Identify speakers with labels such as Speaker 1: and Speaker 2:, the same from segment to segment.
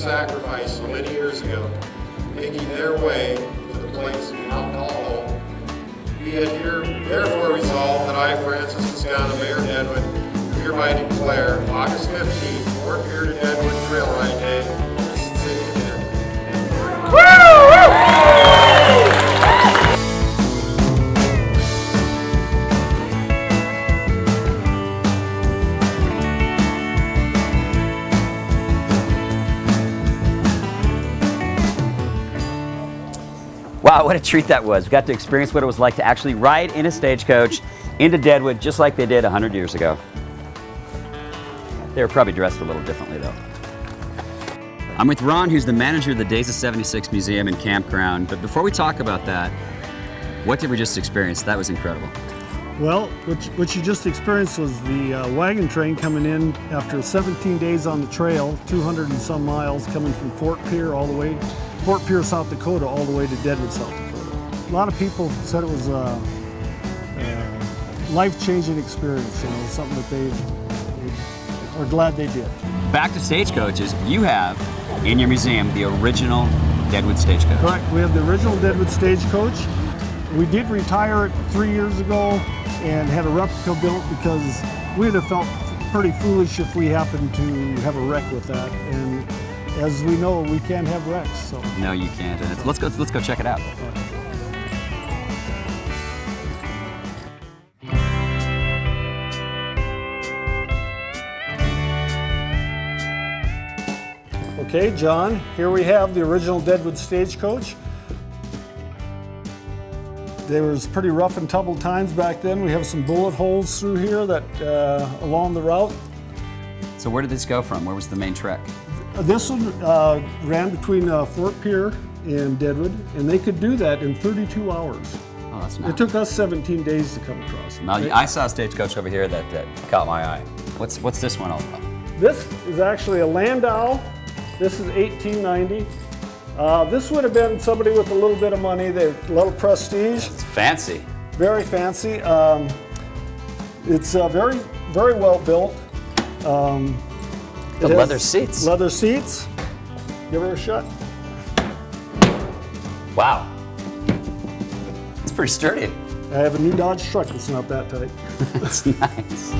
Speaker 1: sacrifice so many years ago, making their way to the place we now call home. Be it here, therefore resolved that I, Francis Toscano, Mayor Deadwood, hereby declare August 15th, Fort Pier to Deadwood Trail Ride Day, the city of Deadwood.
Speaker 2: Wow, what a treat that was. We got to experience what it was like to actually ride in a stagecoach into Deadwood just like they did 100 years ago. They were probably dressed a little differently though. I'm with Ron, who's the manager of the Days of 76 Museum and Campground. But before we talk about that, what did we just experience? That was incredible.
Speaker 3: Well, what you just experienced was the wagon train coming in after 17 days on the trail, 200 and some miles coming from Fort Pier, South Dakota, all the way to Deadwood, South Dakota. A lot of people said it was a life-changing experience, you know, something that they are glad they did.
Speaker 2: Back to stagecoaches, you have in your museum the original Deadwood stagecoach.
Speaker 3: Correct, we have the original Deadwood stagecoach. We did retire it 3 years ago and had a replica built because we'd have felt pretty foolish if we happened to have a wreck with that. And as we know, we can't have wrecks. So.
Speaker 2: No, you can't. Let's go check it out.
Speaker 3: Okay, John, here we have the original Deadwood stagecoach. There was pretty rough and tumble times back then. We have some bullet holes through here that along the route.
Speaker 2: So where did this go from? Where was the main trek?
Speaker 3: This one ran between Fort Pier and Deadwood, and they could do that in 32 hours.
Speaker 2: Oh, that's nice.
Speaker 3: It took us 17 days to come across.
Speaker 2: Now, I saw a stagecoach over here that caught my eye. What's this one all about?
Speaker 3: This is actually a Landau. This is 1890. This would have been somebody with a little bit of money, a little prestige.
Speaker 2: It's fancy.
Speaker 3: Very fancy. It's very, very well built.
Speaker 2: The leather seats.
Speaker 3: Leather seats. Give her a shot.
Speaker 2: Wow. It's pretty sturdy.
Speaker 3: I have a new Dodge truck that's not that tight.
Speaker 2: That's nice.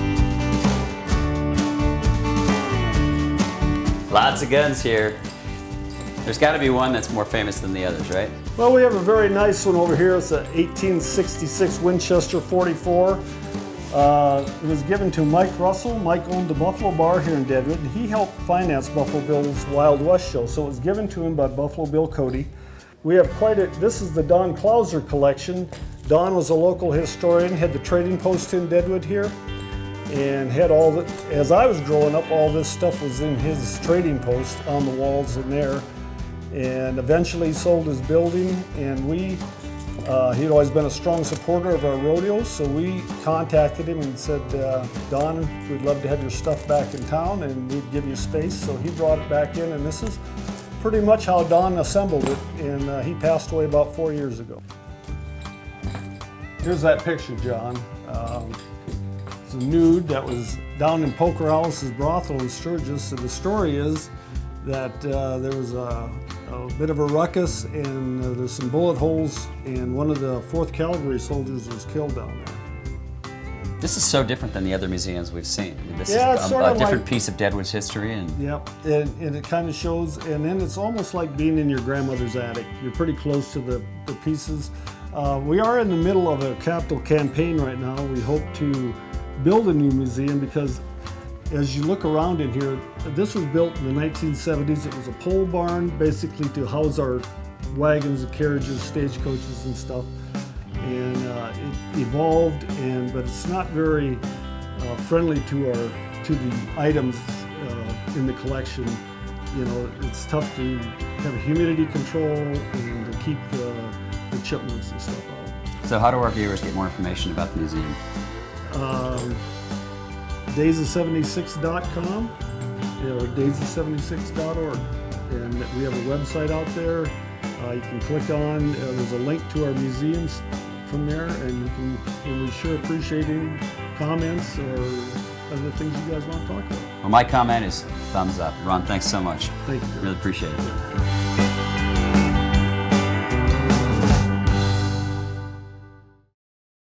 Speaker 2: Lots of guns here. There's got to be one that's more famous than the others, right?
Speaker 3: Well, we have a very nice one over here. It's a 1866 Winchester 44. It was given to Mike Russell. Mike owned the Buffalo Bar here in Deadwood, and he helped finance Buffalo Bill's Wild West show, so it was given to him by Buffalo Bill Cody. We have this is the Don Clauser collection. Don was a local historian, had the trading post in Deadwood here, and had as I was growing up, all this stuff was in his trading post on the walls in there. And eventually sold his building, and he'd always been a strong supporter of our rodeos, so we contacted him and said, Don, we'd love to have your stuff back in town and we'd give you space. So he brought it back in, and this is pretty much how Don assembled it, and he passed away about 4 years ago. Here's that picture, John. It's a nude that was down in Poker Alice's brothel in Sturgis, and the story is that there was a bit of a ruckus, and there's some bullet holes, and one of the 4th Cavalry soldiers was killed down there.
Speaker 2: This is so different than the other museums we've seen. I mean, this
Speaker 3: Yeah,
Speaker 2: is
Speaker 3: it's
Speaker 2: a
Speaker 3: sort of
Speaker 2: different
Speaker 3: like-
Speaker 2: piece of Deadwood's history.
Speaker 3: Yep, and it kind of shows, and then it's almost like being in your grandmother's attic. You're pretty close to the pieces. We are in the middle of a capital campaign right now. We hope to build a new museum because as you look around in here, this was built in the 1970s. It was a pole barn, basically to house our wagons and carriages, stagecoaches and stuff. And it evolved, but it's not very friendly to the items in the collection. You know, it's tough to have a humidity control and to keep the chipmunks and stuff out.
Speaker 2: So how do our viewers get more information about the museum?
Speaker 3: Days76.com or days76.org, and we have a website out there. You can click on. There's a link to our museums from there, and we sure appreciate any comments or other things you guys want to talk about.
Speaker 2: Well, my comment is thumbs up. Ron, thanks so much.
Speaker 3: Thank you.
Speaker 2: Really appreciate it.